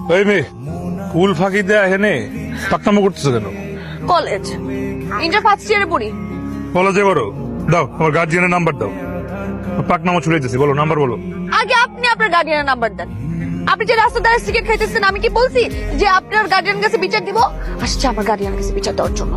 এই মেয়ে কুল ফাঁকি দেয়া হেনে পাকনামো করতেছো কেন? কলেজ ইন্টার ফার্স্ট ইয়ারে পড়ি। কলেজে বড় দাও, আমার গার্জিয়ানের নাম্বার দাও। পাকনামো ছুড়ে দিতেছি, বলো নাম্বার বলো। আগে আপনি আপনার গার্ডিয়ানের নাম্বার দেন। আপনি যে রাস্তা দ্বারা সিগারেট খাইতেছেন, আমি কি বলছি যে আপনার গার্ডিয়ান কাছে বিচার দিব? আসছে আমার গার্ডিয়ান কাছে বিচার দেওয়ার জন্য।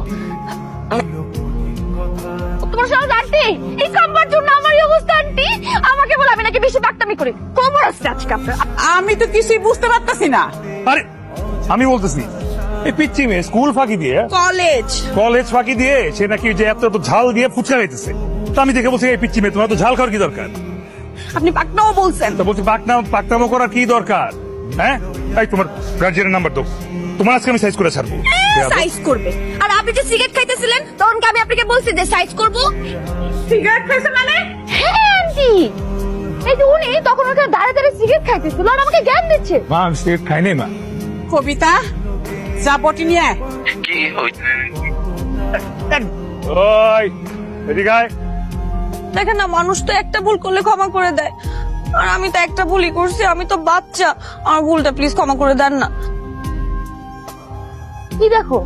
তোমার সাথে আন্টি এই কামবার জন্য আমার এই অবস্থা। আন্টি আমাকে বলে আমি নাকি বেশি বাকতামি করি। খবর আছে আজকে আপনার। আমি তো কিছুই বুঝতে পারতাছি না। আরে আমি বলতেছি এই পিচ্চি মেয়ে স্কুল ফাঁকি দিয়ে কলেজ ফাঁকি দিয়ে সে নাকি যে এত এত ঝাল দিয়ে ফুচকা খাইতেছে। তো আমি দেখে বলছি এই পিচ্চি মেয়ে তোমার তো ঝাল খাওয়ার কি দরকার? আপনি পাকনাও বলছেন। তো বলছি পাকনামো করার কি দরকার? হ্যাঁ এই তোমার গার্জিয়ানের নাম্বার দাও, তোমার আজকে আমি সাইজ করে ছাড়বো। সাইজ করবে? আর আপনি যে সিগারেট খাইতেছিলেন তখন কি আমি আপনাকে বলছি যে সাইজ করব? সিগারেট খাইছে মানে? হ্যাঁ আন্টি, এই যে উনি তখন ওখানে দাঁড়িয়ে দাঁড়িয়ে সিগারেট খাইতেছিল আর আমাকে জ্ঞান দিচ্ছে। মা আমি সিগারেট খাই নাই মা। কবিতা যা বটি নিয়ে আয়। ওই এদিকে আয়। দেখেন না, মানুষ তো একটা ভুল করলে ক্ষমা করে দেয়, আর আমি তো একটা ভুলই করছি। আমি তো বাচ্চা, আমার ভুলটা প্লিজ ক্ষমা করে দেন না। কি দেখো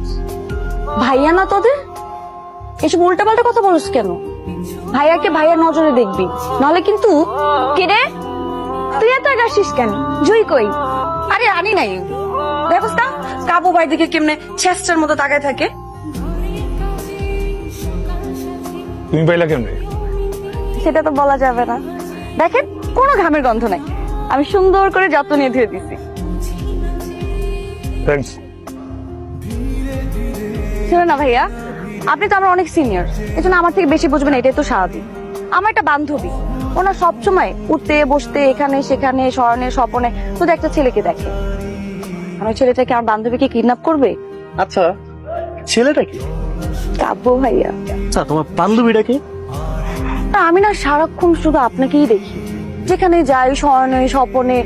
ভাইয়া না তোদের, এসব উল্টাপাল্টা কথা বলিস কেন? ভাইয়াকে ভাইয়ার নজরে দেখবি, নাহলে কিন্তু। কে রে তুই এত আগাসিস কেন? জুই কই? আরে আনি নাই। দেখোস না কাবু ভাই দিকে কেমনে চেষ্টার মতো তাকায় থাকে। তুমি পাইলা কেমনে? সেটা তো বলা যাবে না। দেখেন কোনো ঘামের গন্ধ নাই, আমি সুন্দর করে যত্ন নিয়ে ধুয়ে দিছি। থ্যাঙ্কস। শোনো না ভাইয়া, আপনি তো আমার অনেক সিনিয়র, এজন্য আমার থেকে বেশি বুঝবেন, এটাই তো স্বাভাবিক। আমার একটা বান্ধবী, ওনার সবসময় উঠতে বসতে এখানে সেখানে স্মরণে স্বপনে শুধু একটা ছেলেকে দেখে। আর ওই ছেলেটাকে আমার বান্ধবীকে কিডন্যাপ করবে। আচ্ছা ছেলেটা কি? কাব্য ভাইয়া। আচ্ছা তোমার বান্ধবীটা কি? না আমি না সারাক্ষণ শুধু আপনাকেই দেখি, যেখানে যাই স্মরণে স্বপনে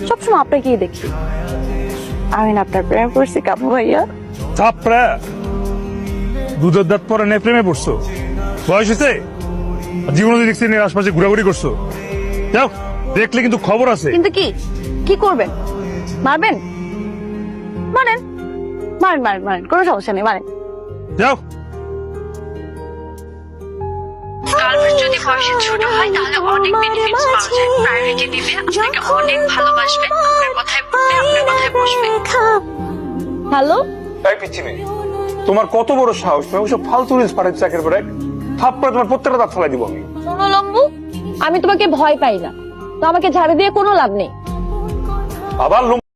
সবসময় আপনাকেই দেখি। আমি না আপনার প্রেমে পড়ছি কাব্য ভাইয়া। চাপড়া দুধের দাঁত পরে নে প্রেমে পড়ছো? বয়স হয়েছে? জীবনে দেখছি নিয়ে আশপাশে ঘোরাঘুরি করছো। যাও, দেখলে কিন্তু খবর আছে। কিন্তু কি করবেন? মারবেন? মারেন মারেন মারেন মারেন, কোনো সমস্যা নেই, মারেন। যাও। গার্লফ্রেন্ড যদি বয়সে ছোট হয় তাহলে অনেক বেনিফিটস পাওয়া যায়। প্রায়োরিটি দিবে, আপনাকে অনেক ভালোবাসবে, আপনার কথায় বলবে, আপনার কথায় বসবে। হ্যালো তাই পিচ্ছি মেয়ে, তোমার কত বড় সাহস? তুমি ওসব ফালতু রিলস পাঠাচ্ছ একের পর এক। থাপ্পড়ে তোমার প্রত্যেকটা দাঁত ফেলাই দিব আমি। শোনো লম্বু, আমি তোমাকে ভয় পাই না, তো আমাকে ঝাড়ে দিয়ে কোনো লাভ নেই। আবার